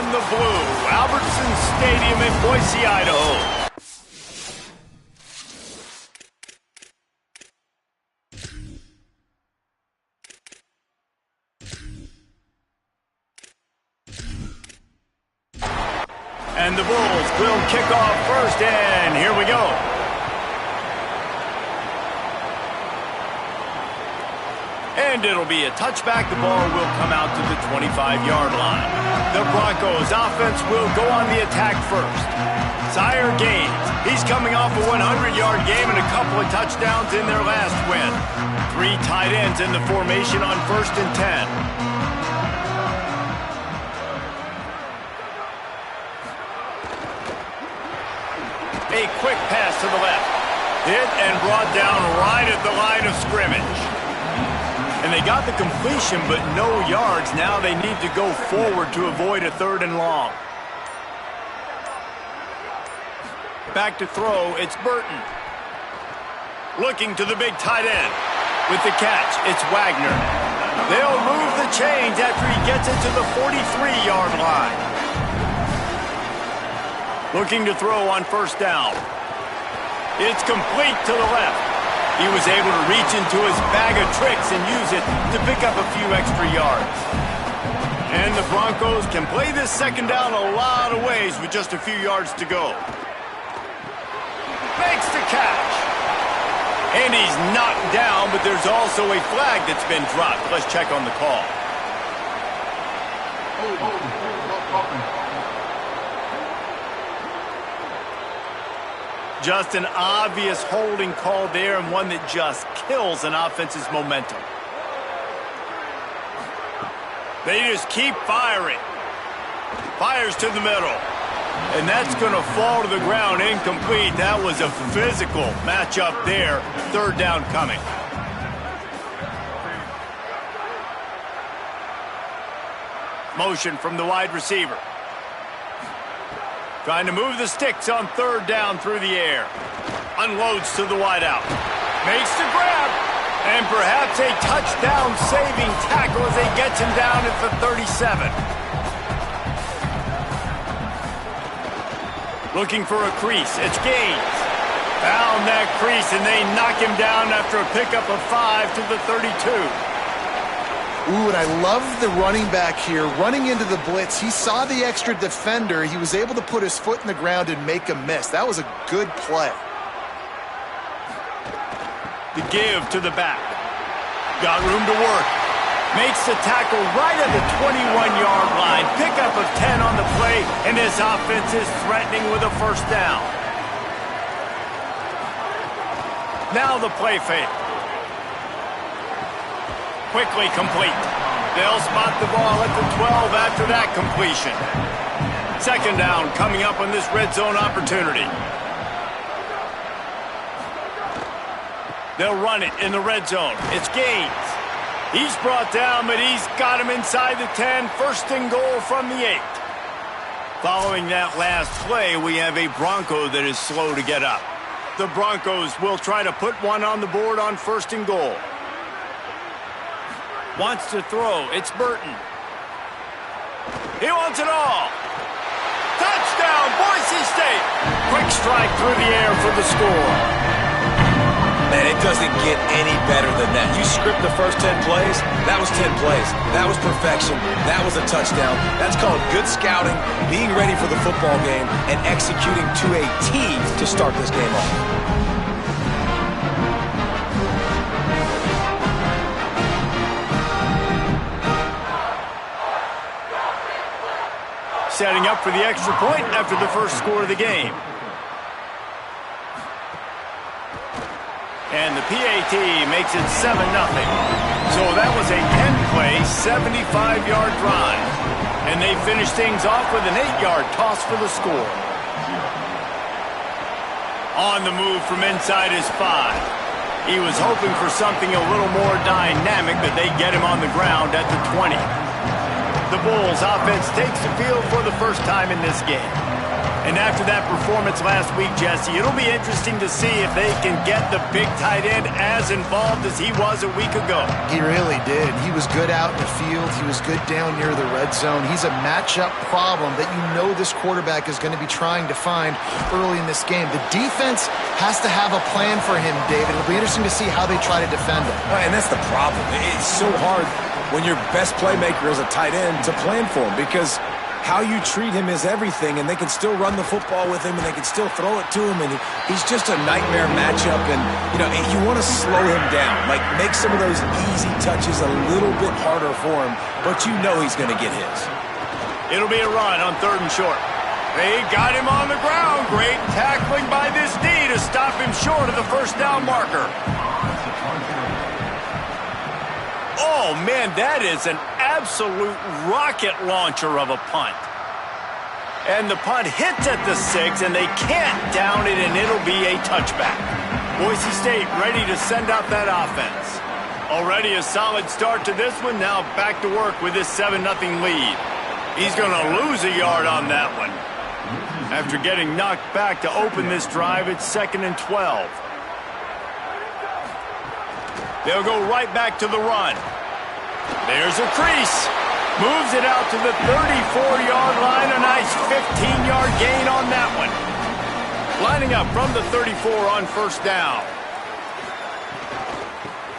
in the blue, Albertson Stadium in Boise, Idaho. And the Bulls will kick off first, and here we go. And it'll be a touchback. The ball will come out to the 25-yard line. The Broncos offense will go on the attack first. Zaire Gaines, he's coming off a 100-yard game and a couple of touchdowns in their last win. 3 tight ends in the formation on 1st and 10. A quick pass to the left. Hit and brought down right at the line of scrimmage. And they got the completion, but no yards. Now they need to go forward to avoid a 3rd and long. Back to throw, it's Burton. Looking to the big tight end. With the catch, it's Wagner. They'll move the chains after he gets it to the 43-yard line. Looking to throw on 1st down. It's complete to the left. He was able to reach into his bag of tricks and use it to pick up a few extra yards. And the Broncos can play this 2nd down a lot of ways with just a few yards to go. Makes the catch. And he's knocked down, but there's also a flag that's been dropped. Let's check on the call. Just an obvious holding call there, and one that just kills an offense's momentum. They just keep firing. Fires to the middle. And that's going to fall to the ground incomplete. That was a physical matchup there. 3rd down coming. Motion from the wide receiver. Trying to move the sticks on 3rd down through the air. Unloads to the wideout. Makes the grab. And perhaps a touchdown-saving tackle as he gets him down at the 37. Looking for a crease. It's Gaines. Found that crease, and they knock him down after a pickup of 5 to the 32. Ooh, and I love the running back here. Running into the blitz, he saw the extra defender. He was able to put his foot in the ground and make a miss. That was a good play. The give to the back. Got room to work. Makes the tackle right at the 21-yard line. Pickup of 10 on the play, and this offense is threatening with a 1st down. Now the play fake. Quickly complete. They'll spot the ball at the 12 after that completion. 2nd down coming up on this red zone opportunity. They'll run it in the red zone. It's Gaines. He's brought down, but he's got him inside the 10. 1st and goal from the 8. Following that last play, we have a Bronco that is slow to get up. The Broncos will try to put one on the board on 1st and goal. Wants to throw. It's Burton. He wants it all. Touchdown, Boise State. Quick strike through the air for the score. Man, it doesn't get any better than that. You script the first 10 plays, that was 10 plays. That was perfection. That was a touchdown. That's called good scouting, being ready for the football game, and executing to a T to start this game off. Setting up for the extra point after the first score of the game. And the PAT makes it 7-0. So that was a 10-play, 75-yard drive. And they finish things off with an 8-yard toss for the score. On the move from inside his 5. He was hoping for something a little more dynamic, but they get him on the ground at the 20. The Bulls offense takes the field for the first time in this game. And after that performance last week, Jesse, it'll be interesting to see if they can get the big tight end as involved as he was a week ago. He really did. He was good out in the field. He was good down near the red zone. He's a matchup problem that you know this quarterback is going to be trying to find early in this game. The defense has to have a plan for him, David. It'll be interesting to see how they try to defend him. And that's the problem. It's so hard when your best playmaker is a tight end to plan for him, because how you treat him is everything, and they can still run the football with him, and they can still throw it to him, and he's just a nightmare matchup. And, you know, you want to slow him down, like make some of those easy touches a little bit harder for him, but you know he's going to get his. It'll be a run on 3rd and short. They got him on the ground. Great tackling by this D to stop him short of the first down marker. Oh, man, that is an absolute rocket launcher of a punt. And the punt hits at the 6, and they can't down it, and it'll be a touchback. Boise State ready to send out that offense. Already a solid start to this one. Now back to work with this 7-0 lead. He's going to lose a yard on that one. After getting knocked back to open this drive, it's 2nd and 12. They'll go right back to the run. There's a crease. Moves it out to the 34-yard line. A nice 15-yard gain on that one. Lining up from the 34 on 1st down.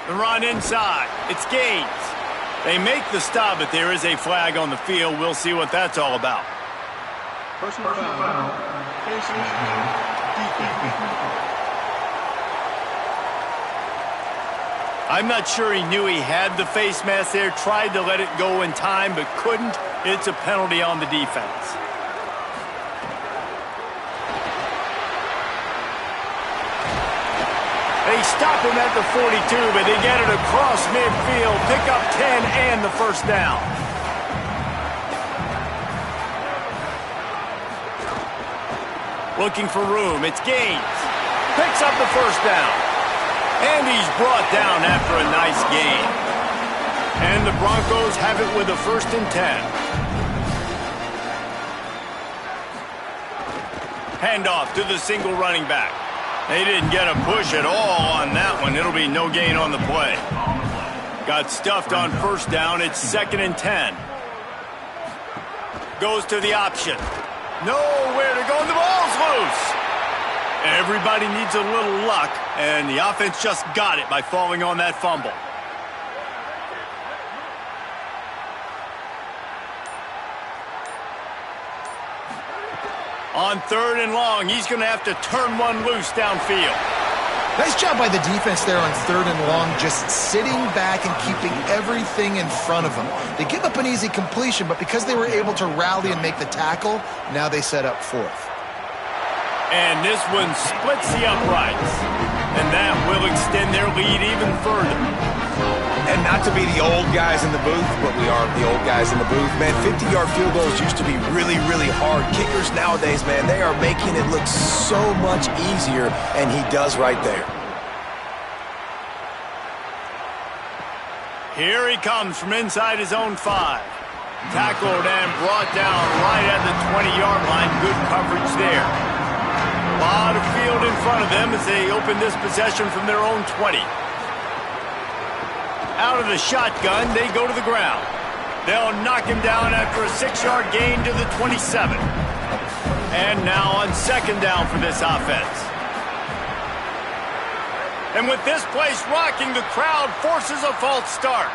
The run inside. It's Gaines. They make the stop, but there is a flag on the field. We'll see what that's all about. Personal foul. I'm not sure he knew he had the face mask there, tried to let it go in time, but couldn't. It's a penalty on the defense. They stop him at the 42, but they get it across midfield, pick up 10 and the 1st down. Looking for room, it's Gaines. Picks up the 1st down. And he's brought down after a nice gain. And the Broncos have it with a 1st and 10. Handoff to the single running back. They didn't get a push at all on that one. It'll be no gain on the play. Got stuffed on 1st down. It's 2nd and 10. Goes to the option. Nowhere to go, and the ball's loose. Everybody needs a little luck, and the offense just got it by falling on that fumble. On 3rd and long, he's going to have to turn one loose downfield. Nice job by the defense there on 3rd and long, just sitting back and keeping everything in front of them. They give up an easy completion, but because they were able to rally and make the tackle, now they set up 4th. And this one splits the uprights. And that will extend their lead even further. And not to be the old guys in the booth, but we are the old guys in the booth, man. 50-yard field goals used to be really, really hard. Kickers nowadays, man, they are making it look so much easier, and he does right there. Here he comes from inside his own 5. Tackled and brought down right at the 20-yard line. Good coverage there. A lot of field in front of them as they open this possession from their own 20. Out of the shotgun, they go to the ground. They'll knock him down after a 6-yard gain to the 27. And now on 2nd down for this offense. And with this place rocking, the crowd forces a false start.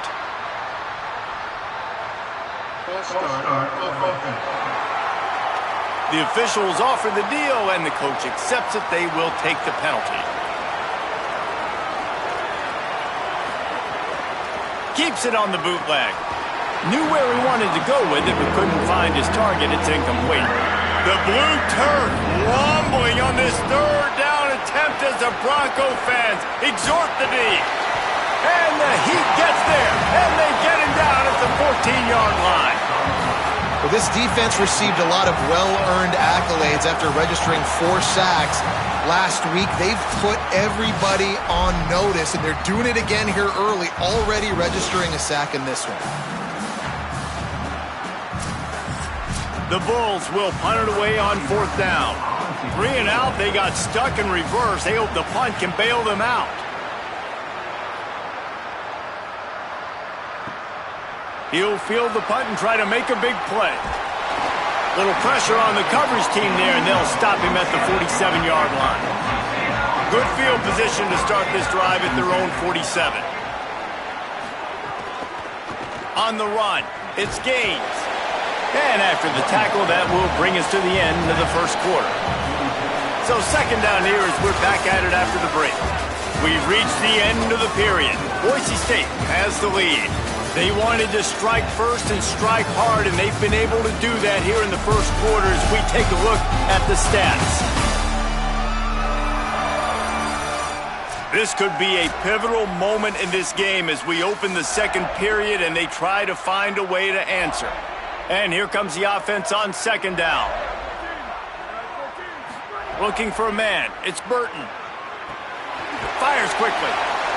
False start. The officials offer the deal, and the coach accepts it. They will take the penalty. Keeps it on the bootleg. Knew where he wanted to go with it, but couldn't find his target. It's incomplete. The blue turf rumbling on this 3rd down attempt as the Bronco fans exhort the D. And the Heat gets there, and they get him down at the 14-yard line. Well, this defense received a lot of well-earned accolades after registering 4 sacks last week. They've put everybody on notice, and they're doing it again here early, already registering a sack in this one. The Bulls will punt it away on 4th down. 3 and out, they got stuck in reverse. They hope the punt can bail them out. He'll field the punt and try to make a big play. Little pressure on the coverage team there, and they'll stop him at the 47-yard line. Good field position to start this drive at their own 47. On the run, it's Gaines. And after the tackle, that will bring us to the end of the first quarter. So 2nd down here as we're back at it after the break. We've reached the end of the period. Boise State has the lead. They wanted to strike first and strike hard, and they've been able to do that here in the first quarter as we take a look at the stats. This could be a pivotal moment in this game as we open the second period and they try to find a way to answer. And here comes the offense on 2nd down. Looking for a man. It's Burton. Fires quickly.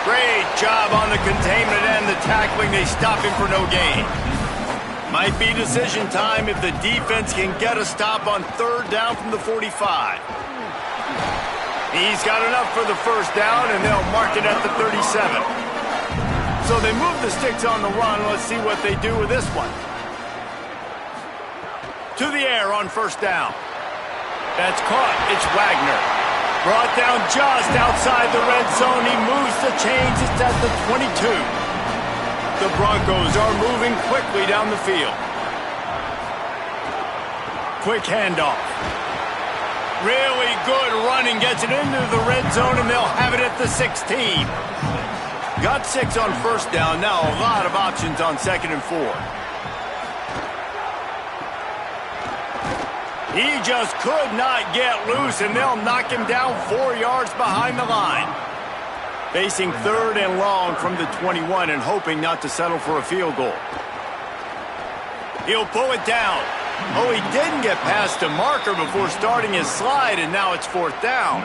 Great job on the containment and the tackling. They stop him for no gain. Might be decision time if the defense can get a stop on 3rd down from the 45. He's got enough for the 1st down, and they'll mark it at the 37. So they move the sticks on the run. Let's see what they do with this one. To the air on 1st down. That's caught. It's Wagner. Brought down just outside the red zone. He moves the chains. It's at the 22. The Broncos are moving quickly down the field. Quick handoff. Really good running. Gets it into the red zone, and they'll have it at the 16. Got 6 on 1st down. Now a lot of options on 2nd and 4. He just could not get loose, and they'll knock him down 4 yards behind the line. Facing 3rd and long from the 21 and hoping not to settle for a field goal. He'll pull it down. Oh, he didn't get past a marker before starting his slide, and now it's 4th down.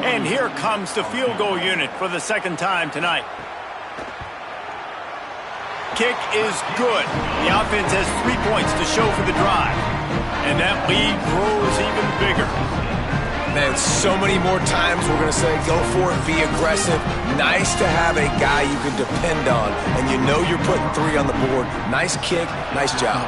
And here comes the field goal unit for the 2nd time tonight. Kick is good. The offense has 3 points to show for the drive. And that lead grows even bigger. Man, so many more times we're going to say, go for it, be aggressive. Nice to have a guy you can depend on, and you know you're putting 3 on the board. Nice kick, nice job.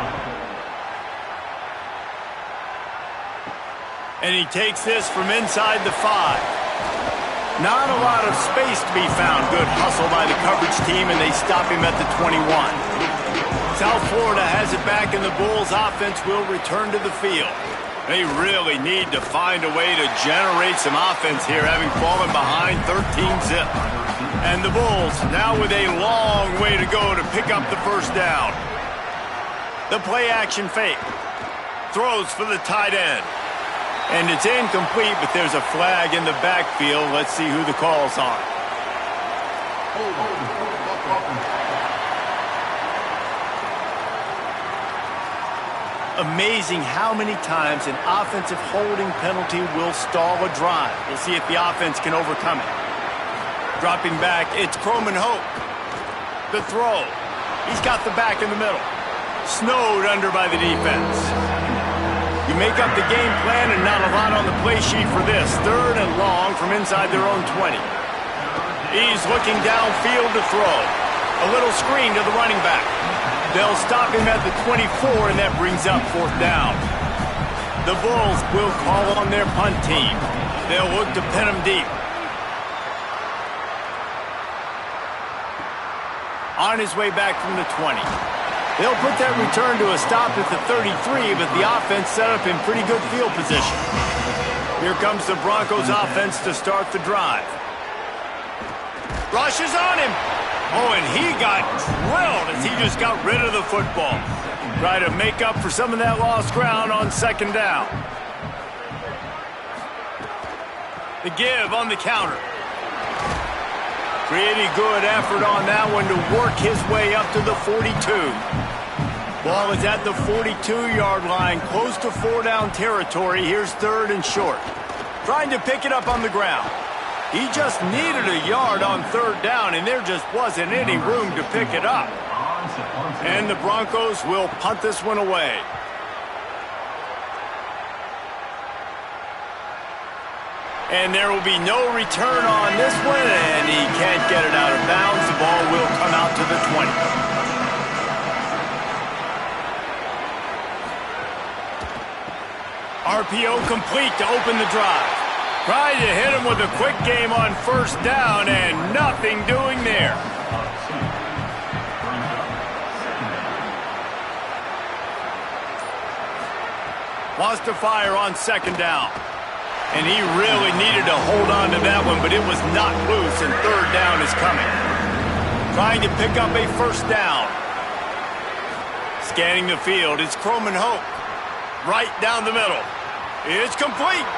And he takes this from inside the 5. Not a lot of space to be found. Good hustle by the coverage team, and they stop him at the 21. South Florida has it back, and the Bulls offense will return to the field. They really need to find a way to generate some offense here, having fallen behind 13-zip. And the Bulls now with a long way to go to pick up the 1st down. The play action fake. Throws for the tight end. And it's incomplete, but there's a flag in the backfield. Let's see who the call's on. Amazing how many times an offensive holding penalty will stall a drive. We'll see if the offense can overcome it. Dropping back, it's Croman Hope. The throw. He's got the back in the middle. Snowed under by the defense. You make up the game plan and not a lot on the play sheet for this. 3rd and long from inside their own 20. He's looking downfield to throw. A little screen to the running back. They'll stop him at the 24, and that brings up 4th down. The Bulls will call on their punt team. They'll look to pin him deep. On his way back from the 20. They'll put that return to a stop at the 33, but the offense set up in pretty good field position. Here comes the Broncos offense to start the drive. Rush is on him. Oh, and he got drilled as he just got rid of the football. Try to make up for some of that lost ground on 2nd down. The give on the counter. Pretty good effort on that one to work his way up to the 42. Ball is at the 42-yard line, close to 4-down territory. Here's 3rd and short. Trying to pick it up on the ground. He just needed a yard on 3rd down, and there just wasn't any room to pick it up. And the Broncos will punt this one away. And there will be no return on this one, and he can't get it out of bounds. The ball will come out to the 20. RPO complete to open the drive. Trying to hit him with a quick game on first down, and nothing doing there. Wants to fire on second down. And he really needed to hold on to that one, but it was not loose, and third down is coming. Trying to pick up a first down. Scanning the field, it's Croman Hope. Right down the middle. It's complete.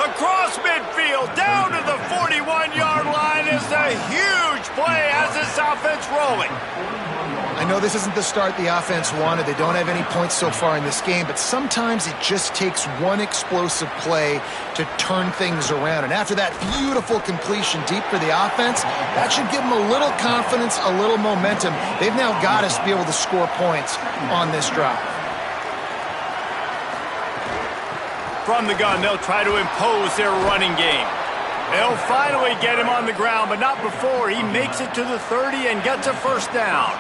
Across midfield, down to the 41-yard line is a huge play as this offense rolling. I know this isn't the start the offense wanted. They don't have any points so far in this game, but sometimes it just takes one explosive play to turn things around. And after that beautiful completion deep for the offense, that should give them a little confidence, a little momentum. They've now got us to be able to score points on this drive. From the gun, they'll try to impose their running game. They'll finally get him on the ground, but not before he makes it to the 30 and gets a first down.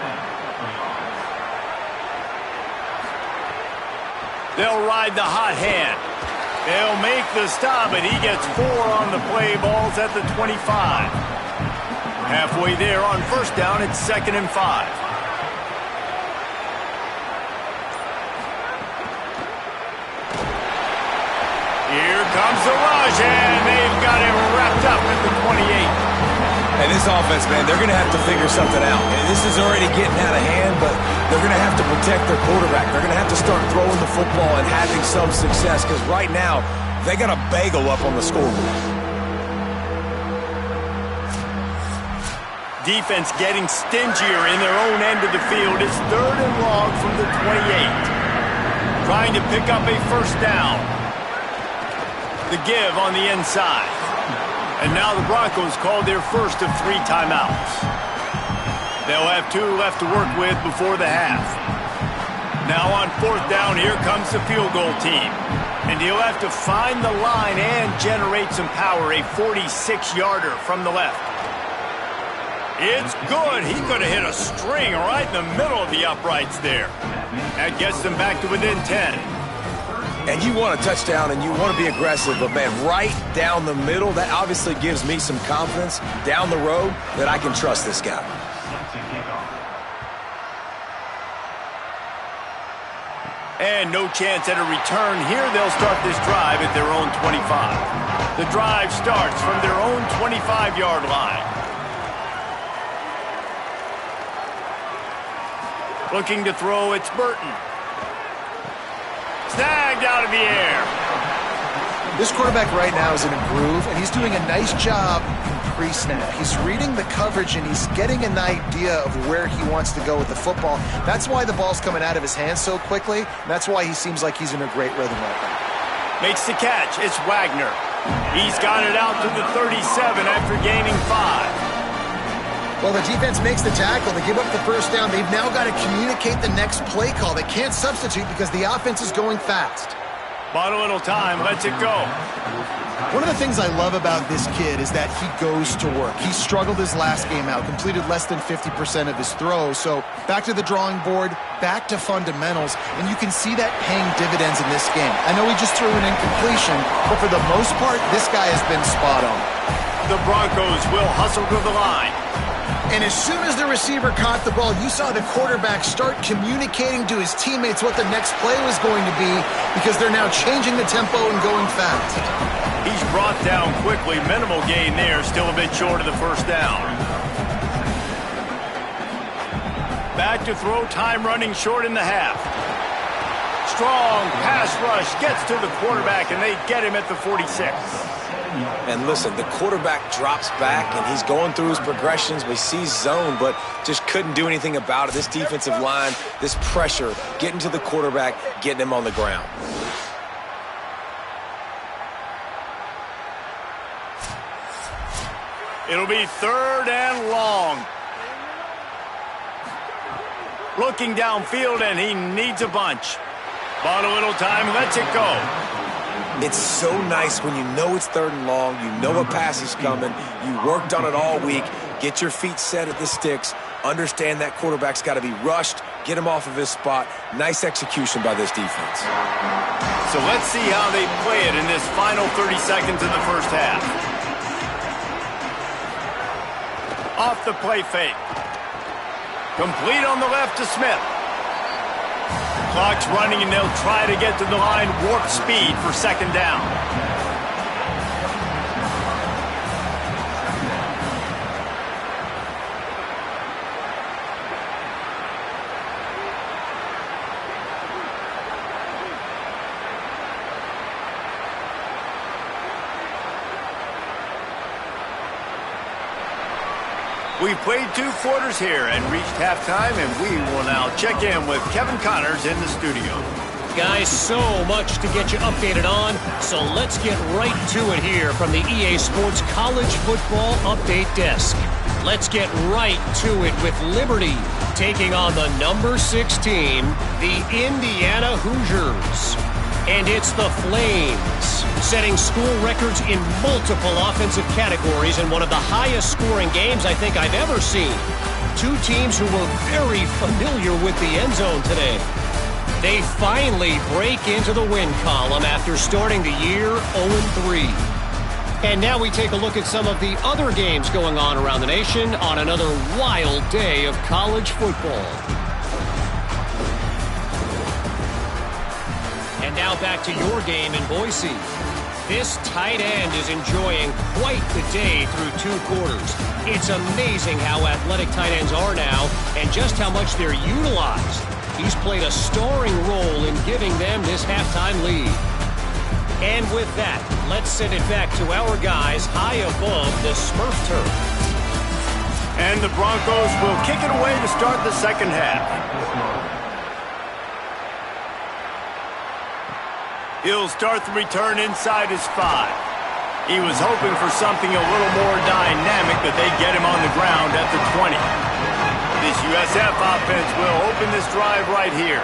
They'll ride the hot hand. They'll make the stop, and he gets 4 on the play. Balls at the 25. Halfway there on first down, it's 2nd and 5. Here comes the rush, and they've got him wrapped up at the 28. And this offense, man, they're going to have to figure something out. And this is already getting out of hand, but they're going to have to protect their quarterback. They're going to have to start throwing the football and having some success, because right now they got a bagel up on the scoreboard. Defense getting stingier in their own end of the field. It's 3rd and long from the 28. Trying to pick up a first down. The give on the inside. And now the Broncos called their first of 3 timeouts. They'll have 2 left to work with before the half. Now on 4th down, here comes the field goal team. And he'll have to find the line and generate some power. A 46-yarder from the left. It's good. He could have hit a string right in the middle of the uprights there. That gets them back to within 10. And you want a touchdown and you want to be aggressive, but man, right down the middle, that obviously gives me some confidence down the road that I can trust this guy. And no chance at a return here. They'll start this drive at their own 25. The drive starts from their own 25-yard line. Looking to throw, it's Burton. Snagged out of the air. This quarterback right now is in a groove, and he's doing a nice job in pre-snap. He's reading the coverage, and he's getting an idea of where he wants to go with the football. That's why the ball's coming out of his hands so quickly. And that's why he seems like he's in a great rhythm right now. Makes the catch. It's Wagner. He's got it out to the 37 after gaining 5. Well, the defense makes the tackle. They give up the first down. They've now got to communicate the next play call. They can't substitute because the offense is going fast. Bought a little time. Lets it go. One of the things I love about this kid is that he goes to work. He struggled his last game out, completed less than 50% of his throws. So back to the drawing board, back to fundamentals, and you can see that paying dividends in this game. I know he just threw an incompletion, but for the most part, this guy has been spot on. The Broncos will hustle to the line. And as soon as the receiver caught the ball, you saw the quarterback start communicating to his teammates what the next play was going to be, because they're now changing the tempo and going fast. He's brought down quickly. Minimal gain there. Still a bit short of the first down. Back to throw. Time running short in the half. Strong pass rush gets to the quarterback, and they get him at the 46. And listen, the quarterback drops back, and he's going through his progressions. We see zone, but just couldn't do anything about it. This defensive line, this pressure, getting to the quarterback, getting him on the ground. It'll be 3rd and long. Looking downfield, and he needs a bunch. Bought a little time, lets it go. It's so nice when you know it's 3rd and long, you know a pass is coming, you worked on it all week, get your feet set at the sticks, understand that quarterback's got to be rushed, get him off of his spot. Nice execution by this defense. So let's see how they play it in this final 30 seconds of the first half. Off the play fake. Complete on the left to Smith. Clock's running, and they'll try to get to the line warp speed for 2nd down. We played 2 quarters here and reached halftime, and we will now check in with Kevin Connors in the studio. Guys, so much to get you updated on, so let's get right to it here from the EA Sports College Football Update Desk. Let's get right to it with Liberty taking on the number 6 team, the Indiana Hoosiers. And it's the Flames, setting school records in multiple offensive categories in one of the highest scoring games I think I've ever seen. 2 teams who were very familiar with the end zone today. They finally break into the win column after starting the year 0-3. And now we take a look at some of the other games going on around the nation on another wild day of college football. And now back to your game in Boise. This tight end is enjoying quite the day through 2 quarters. It's amazing how athletic tight ends are now and just how much they're utilized. He's played a starring role in giving them this halftime lead. And with that, let's send it back to our guys high above the Smurf turf. And the Broncos will kick it away to start the 2nd half. He'll start the return inside his 5. He was hoping for something a little more dynamic, but they get him on the ground at the 20. This USF offense will open this drive right here.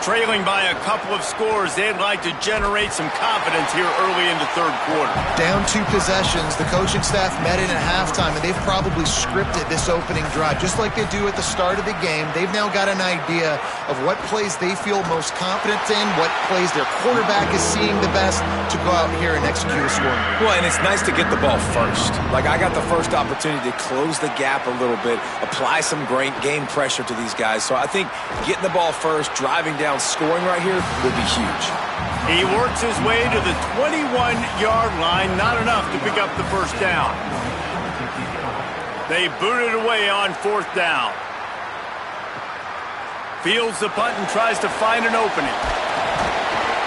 Trailing by a couple of scores, they'd like to generate some confidence here early in the 3rd quarter. Down 2 possessions, the coaching staff met in at halftime, and they've probably scripted this opening drive. Just like they do at the start of the game, they've now got an idea of what plays they feel most confident in, what plays their quarterback is seeing the best to go out here and execute a score. Well, and it's nice to get the ball first. Like, I got the first opportunity to close the gap a little bit, apply some great game pressure to these guys. So I think getting the ball first, driving down, scoring right here would be huge. He works his way to the 21-yard line, not enough to pick up the 1st down. They boot it away on 4th down. Fields the punt and tries to find an opening.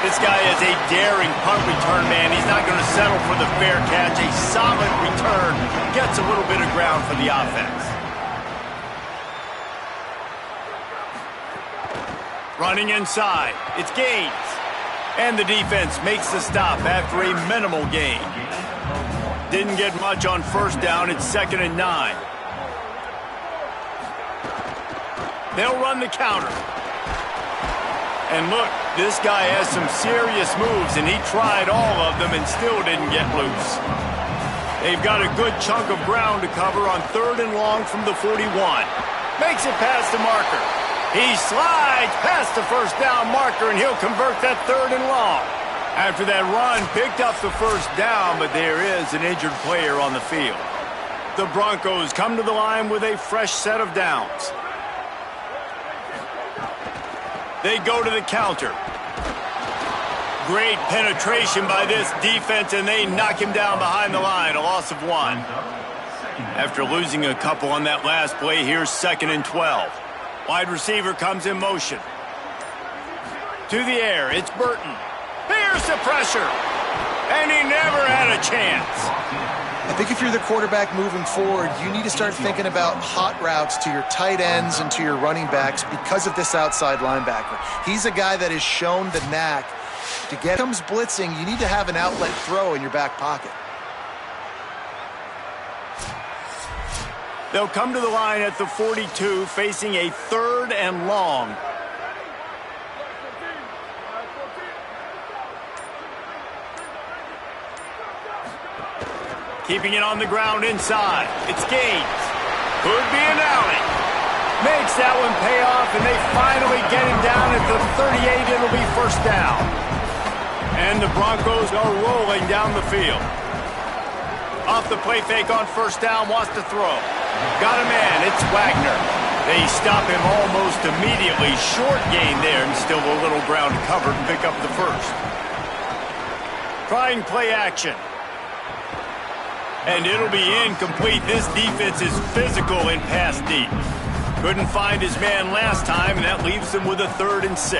This guy is a daring punt return man. He's not going to settle for the fair catch. A solid return gets a little bit of ground for the offense. Running inside, it's Gaines. And the defense makes the stop after a minimal gain. Didn't get much on 1st down, it's 2nd and 9. They'll run the counter. And look, this guy has some serious moves, and he tried all of them and still didn't get loose. They've got a good chunk of ground to cover on 3rd and long from the 41. Makes it past the marker. He slides past the 1st down marker, and he'll convert that 3rd and long. After that run, picked up the 1st down, but there is an injured player on the field. The Broncos come to the line with a fresh set of downs. They go to the counter. Great penetration by this defense, and they knock him down behind the line, a loss of 1. After losing a couple on that last play, here's 2nd and 12. Wide receiver comes in motion. To the air, it's Burton. Here's the pressure. And he never had a chance. I think if you're the quarterback moving forward, you need to start thinking about hot routes to your tight ends and to your running backs because of this outside linebacker. He's a guy that has shown the knack to get comes blitzing. You need to have an outlet throw in your back pocket. They'll come to the line at the 42, facing a 3rd and long. Keeping it on the ground inside. It's Gaines. Could be an alley. Makes that one pay off, and they finally get him down at the 38. It'll be first down. And the Broncos are rolling down the field. Off the play fake on first down, wants to throw. Got a man, it's Wagner. They stop him almost immediately. Short gain there, and still a little ground covered and pick up the first. Trying play action. And it'll be incomplete. This defense is physical in pass deep. Couldn't find his man last time, and that leaves him with a 3rd and 6.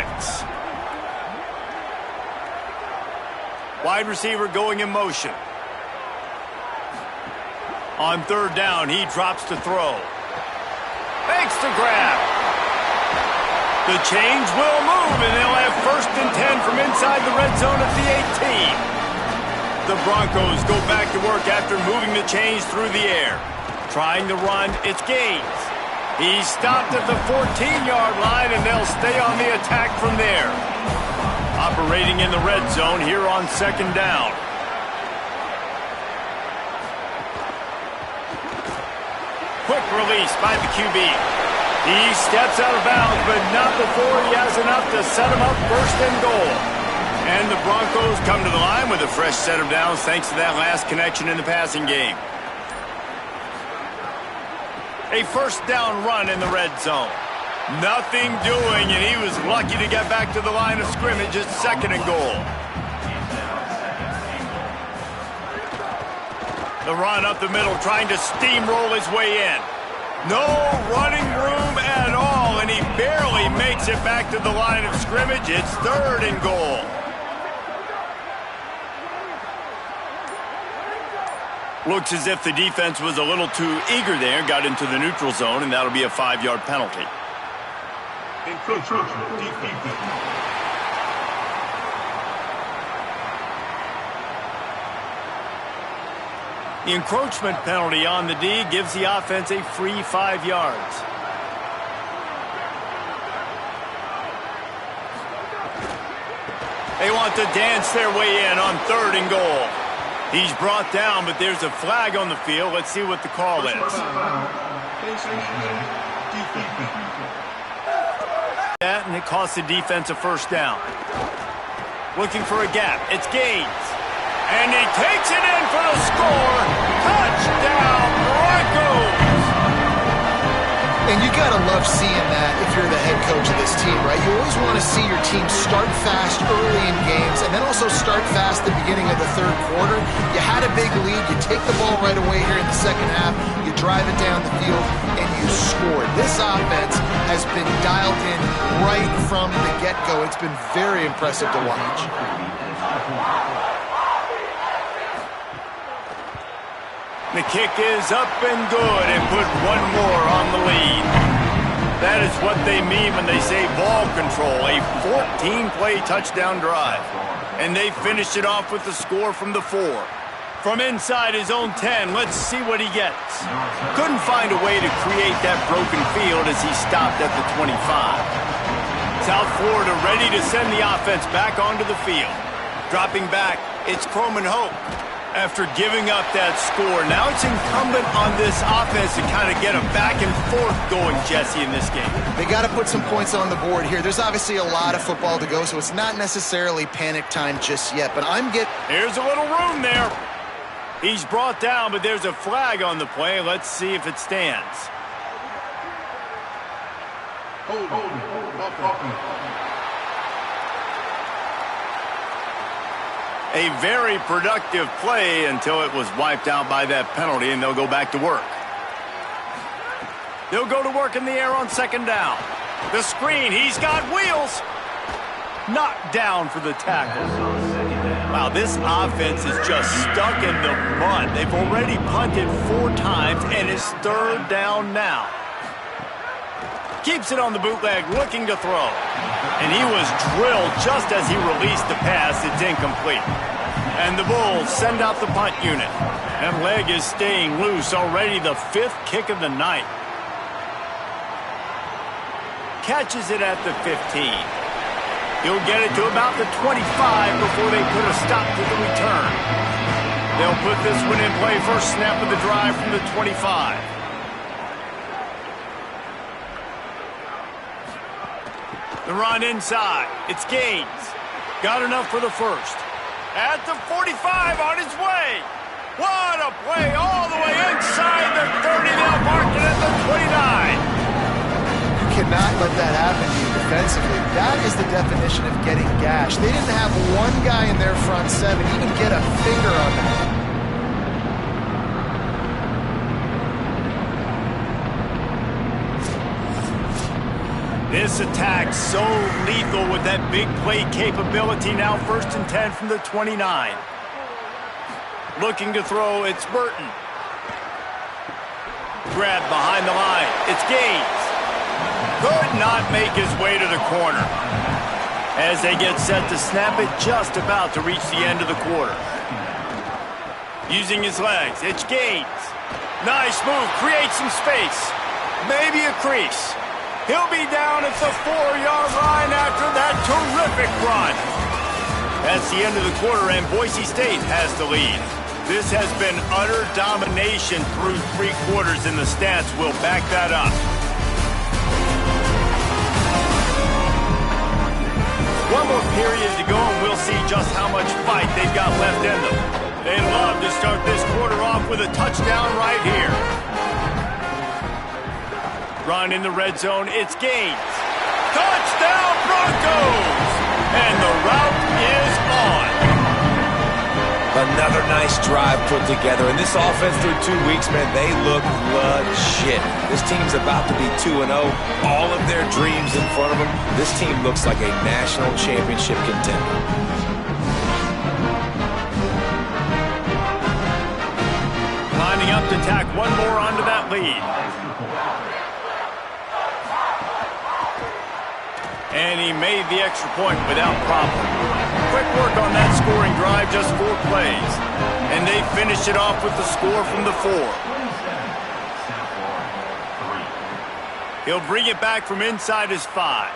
Wide receiver going in motion. On 3rd down, he drops to throw. Makes the grab. The change will move, and they'll have 1st and 10 from inside the red zone at the 18. The Broncos go back to work after moving the chains through the air. Trying to run, it's Gaines. He's stopped at the 14-yard line, and they'll stay on the attack from there. Operating in the red zone here on 2nd down. Quick release by the QB. He steps out of bounds, but not before he has enough to set him up 1st and goal. And the Broncos come to the line with a fresh set of downs thanks to that last connection in the passing game. A 1st down run in the red zone. Nothing doing, and he was lucky to get back to the line of scrimmage at 2nd and goal. The run up the middle, trying to steamroll his way in. No running room at all, and he barely makes it back to the line of scrimmage. It's 3rd and goal. Looks as if the defense was a little too eager there, got into the neutral zone, and that'll be a 5-yard penalty. The encroachment penalty on the D gives the offense a free 5 yards. They want to dance their way in on 3rd and goal. He's brought down, but there's a flag on the field. Let's see what the call is. That, and it costs the defense a 1st down. Looking for a gap. It's Gaines. And he takes it in for the score. Touchdown, Broncos! And you got to love seeing that if you're the head coach of this team, right? You always want to see your team start fast early in games and then also start fast at the beginning of the 3rd quarter. You had a big lead. You take the ball right away here in the 2nd half. You drive it down the field, and you scored. This offense has been dialed in right from the get-go. It's been very impressive to watch. The kick is up and good, and put one more on the lead. That is what they mean when they say ball control, a 14-play touchdown drive. And they finished it off with the score from the 4. From inside his own 10, let's see what he gets. Couldn't find a way to create that broken field as he stopped at the 25. South Florida ready to send the offense back onto the field. Dropping back, it's Croman Hope. After giving up that score, now it's incumbent on this offense to kind of get a back and forth going, Jesse, in this game. They got to put some points on the board here. There's obviously a lot of football to go, so it's not necessarily panic time just yet, but There's a little room there. He's brought down, but there's a flag on the play. Let's see if it stands. A very productive play until it was wiped out by that penalty, and they'll go back to work. They'll go to work in the air on 2nd down. The screen, he's got wheels. Knocked down for the tackle. Wow, this offense is just stuck in the mud. They've already punted 4 times, and it's 3rd down now. Keeps it on the bootleg, looking to throw. And he was drilled just as he released the pass. It's incomplete. And the Bulls send out the punt unit. That leg is staying loose. Already the 5th kick of the night. Catches it at the 15. He'll get it to about the 25 before they put a stop to the return. They'll put this one in play first snap of the drive from the 25. The run inside. It's Gaines. Got enough for the first. At the 45 on his way. What a play all the way inside the 30. They'll mark it at the 29. You cannot let that happen to you defensively. That is the definition of getting gashed. They didn't have one guy in their front seven even get a finger on that. This attack so lethal with that big play capability. Now 1st and 10 from the 29. Looking to throw, it's Burton. Grab behind the line, it's Gaines. Could not make his way to the corner. As they get set to snap it, just about to reach the end of the quarter. Using his legs, it's Gaines. Nice move, creates some space. Maybe a crease. He'll be down at the 4-yard line after that terrific run. That's the end of the quarter, and Boise State has the lead. This has been utter domination through 3 quarters, and the stats will back that up. One more period to go, and we'll see just how much fight they've got left in them. They love to start this quarter off with a touchdown right here. Run in the red zone, it's Gaines. Touchdown Broncos! And the route is on. Another nice drive put together. And this offense through 2 weeks, man, they look legit. This team's about to be 2-0. All of their dreams in front of them. This team looks like a national championship contender. Lining up to tack one more onto that lead. And he made the extra point without problem. Quick work on that scoring drive, just 4 plays. And they finish it off with the score from the 4. He'll bring it back from inside his 5.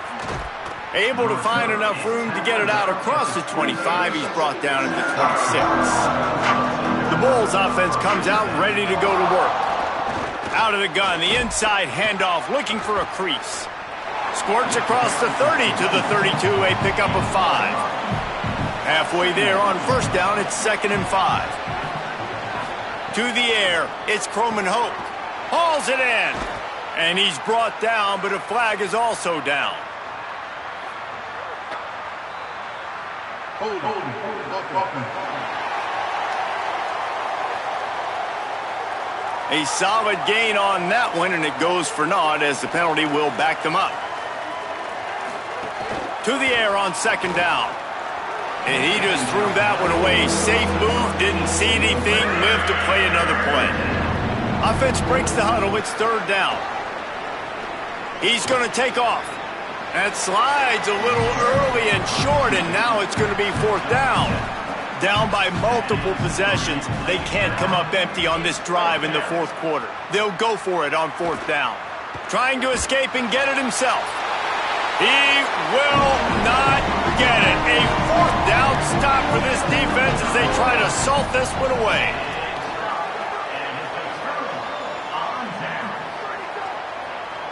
Able to find enough room to get it out across the 25. He's brought down at the 26. The Bulls offense comes out ready to go to work. Out of the gun, the inside handoff, looking for a crease. Squirts across the 30 to the 32, a pickup of 5. Halfway there on first down, it's 2nd and 5. To the air, it's Croman Hope. Hauls it in. And he's brought down, but a flag is also down. A solid gain on that one, and it goes for naught as the penalty will back them up. To the air on 2nd down. And he just threw that one away. Safe move, didn't see anything, lived to play another play. Offense breaks the huddle, it's 3rd down. He's going to take off. That slides a little early and short, and now it's going to be 4th down. Down by multiple possessions. They can't come up empty on this drive in the 4th quarter. They'll go for it on 4th down. Trying to escape and get it himself. He will not get it. A 4th down stop for this defense as they try to salt this one away.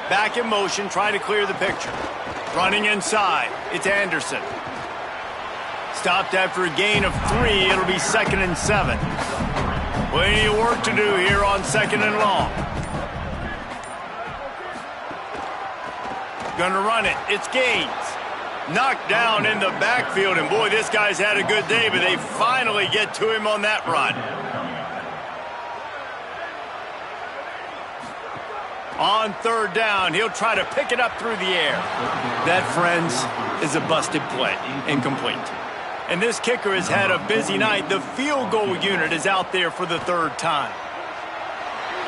Back in motion, trying to clear the picture. Running inside, it's Anderson. Stopped after a gain of 3, it'll be 2nd and 7. Plenty of work to do here on 2nd and long. Gonna run it. It's Gaines. Knocked down in the backfield, and boy, this guy's had a good day, but they finally get to him on that run. On 3rd down, he'll try to pick it up through the air. That, friends, is a busted play. Incomplete. And this kicker has had a busy night. The field goal unit is out there for the 3rd time.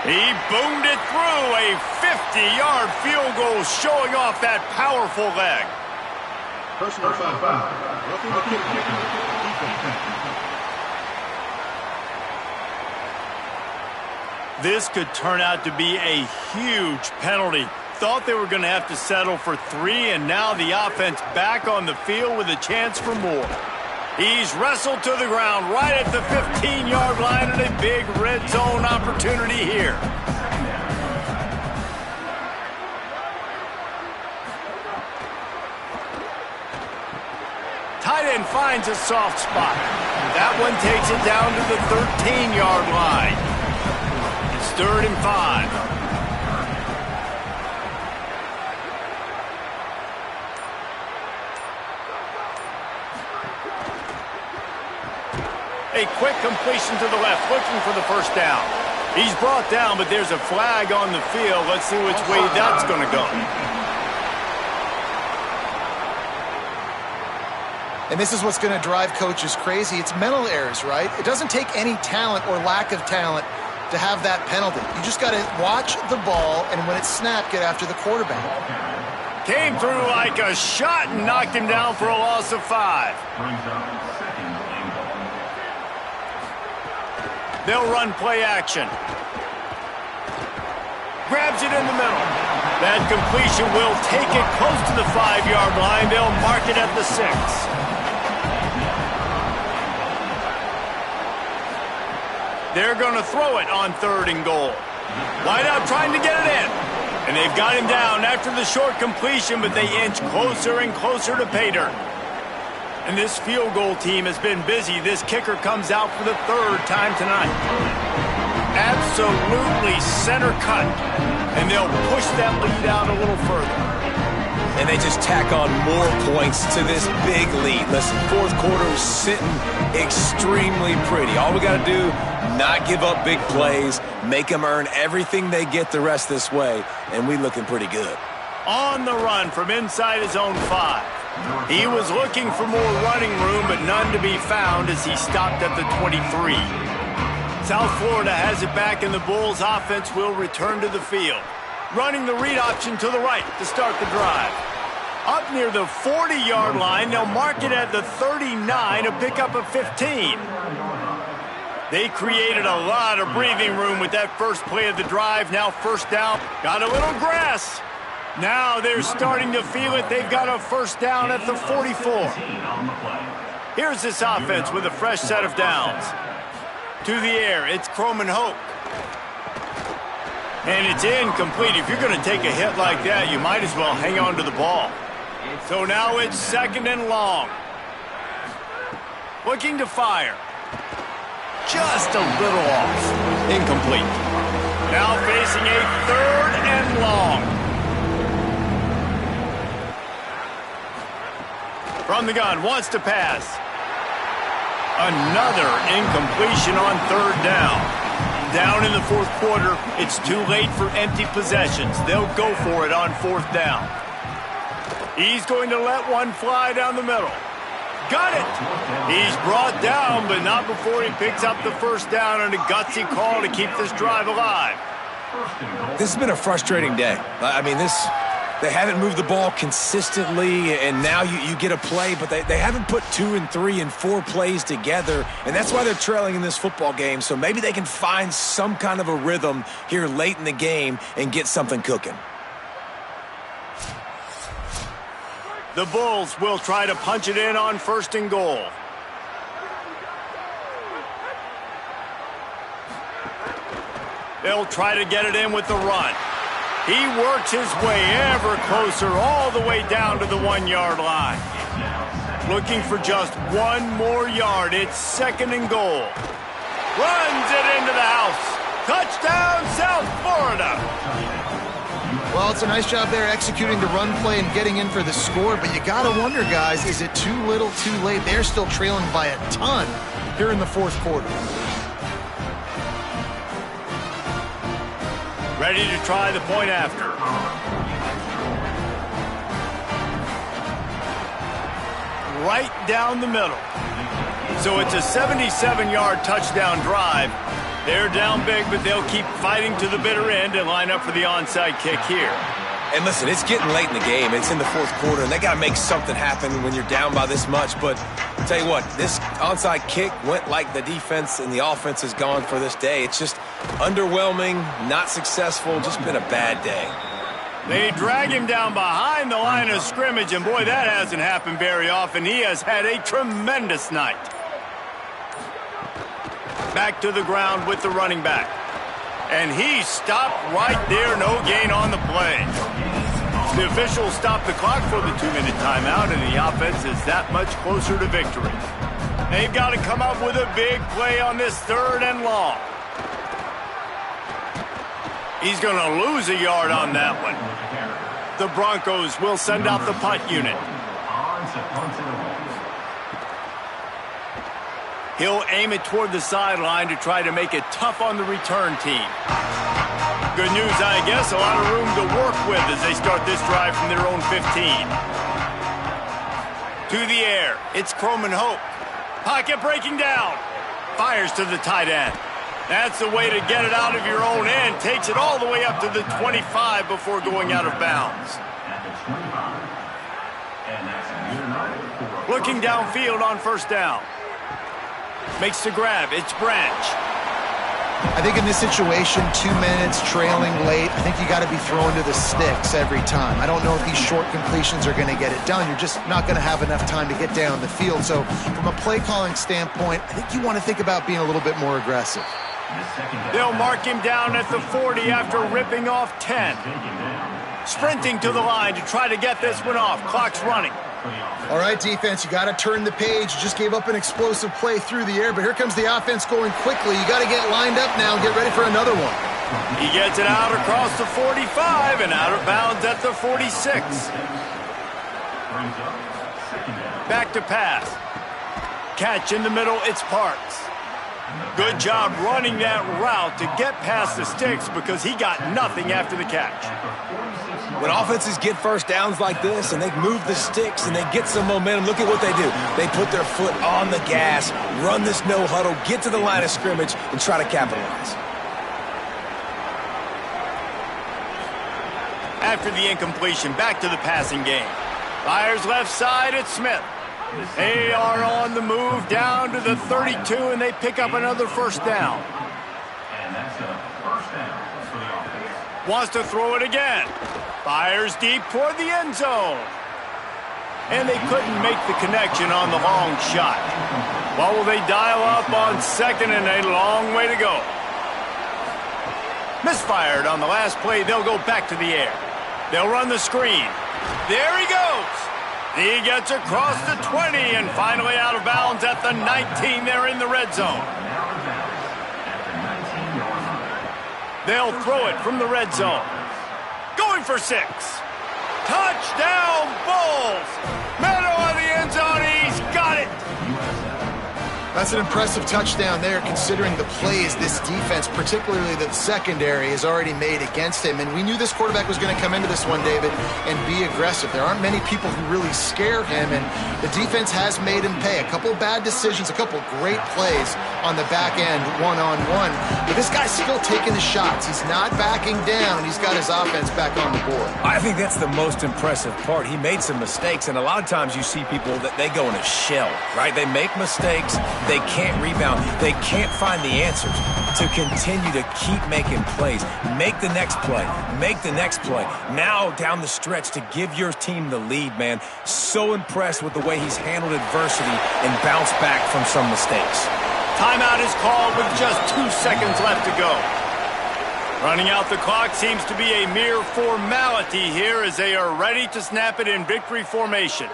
He boomed it through, a 50-yard field goal showing off that powerful leg. Personal foul. Roughing the kicker. This could turn out to be a huge penalty. Thought they were going to have to settle for 3, and now the offense back on the field with a chance for more. He's wrestled to the ground right at the 15-yard line, and a big red zone opportunity here. Tight end finds a soft spot. That one takes it down to the 13-yard line. It's 3rd and 5. A quick completion to the left, looking for the first down. He's brought down, but there's a flag on the field. Let's see which way that's going to go. And this is what's going to drive coaches crazy. It's mental errors, right? It doesn't take any talent or lack of talent to have that penalty. You just got to watch the ball, and when it's snapped, get after the quarterback. Came through like a shot and knocked him down for a loss of 5. They'll run play action. Grabs it in the middle. That completion will take it close to the 5-yard line. They'll mark it at the 6. They're going to throw it on 3rd and goal. Wideout trying to get it in. And they've got him down after the short completion, but they inch closer and closer to pay dirt. And this field goal team has been busy. This kicker comes out for the 3rd time tonight. Absolutely center cut. And they'll push that lead out a little further. And they just tack on more points to this big lead. Listen, 4th quarter is sitting extremely pretty. All we got to do, not give up big plays, make them earn everything they get the rest this way, and we looking pretty good. On the run from inside his own 5. He was looking for more running room, but none to be found as he stopped at the 23. South Florida has it back, and the Bulls offense will return to the field. Running the read option to the right to start the drive. Up near the 40-yard line, they'll mark it at the 39, a pickup of 15. They created a lot of breathing room with that first play of the drive. Now 1st down, got a little grass. Now they're starting to feel it. They've got a 1st down at the 44. Here's this offense with a fresh set of downs. To the air, it's Croman Hoke. And it's incomplete. If you're going to take a hit like that, you might as well hang on to the ball. So now it's 2nd and long. Looking to fire. Just a little off. Incomplete. Now facing a 3rd and long. From the gun, wants to pass. Another incompletion on 3rd down. Down in the 4th quarter, it's too late for empty possessions. They'll go for it on 4th down. He's going to let one fly down the middle. Got it! He's brought down, but not before he picks up the 1st down, and a gutsy call to keep this drive alive. This has been a frustrating day. I mean, they haven't moved the ball consistently, and now you get a play, but they haven't put 2 and 3 and 4 plays together, and that's why they're trailing in this football game. So maybe they can find some kind of a rhythm here late in the game and get something cooking. The Bulls will try to punch it in on 1st and goal. They'll try to get it in with the run. He works his way ever closer all the way down to the 1-yard line. Looking for just 1 more yard. It's 2nd and goal. Runs it into the house. Touchdown, South Florida. Well, it's a nice job there executing the run play and getting in for the score, but you got to wonder, guys, is it too little, too late? They're still trailing by a ton here in the 4th quarter. Ready to try the point after. Right down the middle. So it's a 77-yard touchdown drive. They're down big, but they'll keep fighting to the bitter end and line up for the onside kick here. And listen, it's getting late in the game. It's in the 4th quarter, and they got to make something happen when you're down by this much. But I'll tell you what, this onside kick went like the defense and the offense has gone for this day. It's just underwhelming, not successful, just been a bad day. They drag him down behind the line of scrimmage, and boy, that hasn't happened very often. He has had a tremendous night. Back to the ground with the running back. And he stopped right there, no gain on the play. The officials stopped the clock for the 2-minute timeout, and the offense is that much closer to victory. They've got to come up with a big play on this 3rd and long. He's going to lose a yard on that one. The Broncos will send out the punt unit. He'll aim it toward the sideline to try to make it tough on the return team. Good news, I guess, a lot of room to work with as they start this drive from their own 15. To the air, it's Croman Hope. Pocket breaking down. Fires to the tight end. That's the way to get it out of your own end. Takes it all the way up to the 25 before going out of bounds. Looking downfield on 1st down. Makes the grab. It's Branch. I think in this situation, 2 minutes, trailing late, I think you got to be throwing to the sticks every time. I don't know if these short completions are going to get it done. You're just not going to have enough time to get down the field. So from a play calling standpoint, I think you want to think about being a little bit more aggressive. They'll mark him down at the 40 after ripping off 10. Sprinting to the line to try to get this one off. Clock's running. All right, defense, you got to turn the page. You just gave up an explosive play through the air, but here comes the offense going quickly. You got to get lined up now and get ready for another one. He gets it out across the 45 and out of bounds at the 46. Back to pass. Catch in the middle, it's Parks. Good job running that route to get past the sticks because he got nothing after the catch. When offenses get 1st downs like this and they move the sticks and they get some momentum, look at what they do. They put their foot on the gas, run this no huddle, get to the line of scrimmage, and try to capitalize. After the incompletion, back to the passing game. Fires left side, it's Smith. They are on the move down to the 32, and they pick up another 1st down. And that's a 1st down for the offense. Wants to throw it again. Fires deep toward the end zone. And they couldn't make the connection on the long shot. What will they dial up on 2nd and a long way to go? Misfired on the last play. They'll go back to the air. They'll run the screen. There he goes. He gets across the 20 and finally out of bounds at the 19. They're in the red zone. They'll throw it from the red zone. Going for 6. Touchdown, Bulls! Middle of the end zone, he's got it! That's an impressive touchdown there, considering the plays this defense, particularly the secondary, has already made against him. And we knew this quarterback was going to come into this one, David, and be aggressive. There aren't many people who really scare him, and the defense has made him pay. A couple bad decisions, a couple great plays on the back end, one-on-one. But this guy's still taking the shots. He's not backing down, and he's got his offense back on the board. I think that's the most impressive part. He made some mistakes, and a lot of times you see people that they go in a shell, right? They make mistakes. They can't rebound. They can't find the answers to continue to keep making plays. Make the next play. Make the next play. Now down the stretch to give your team the lead, man. So impressed with the way he's handled adversity and bounced back from some mistakes. Timeout is called with just 2 seconds left to go. Running out the clock seems to be a mere formality here as they are ready to snap it in victory formation.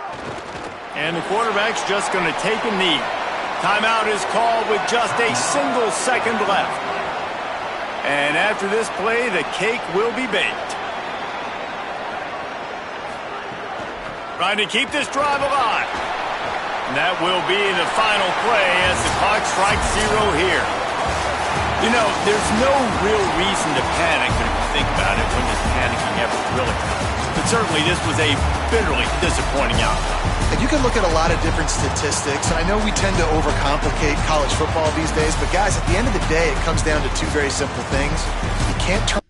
And the quarterback's just going to take a knee. Timeout is called with just a single second left. And after this play, the cake will be baked. Trying to keep this drive alive. And that will be the final play as the clock strikes 0 here. You know, there's no real reason to panic when you think about it when this panicking ever really comes. But certainly this was a bitterly disappointing outcome. And you can look at a lot of different statistics. I know we tend to overcomplicate college football these days, but guys, at the end of the day, it comes down to 2 very simple things. You can't turn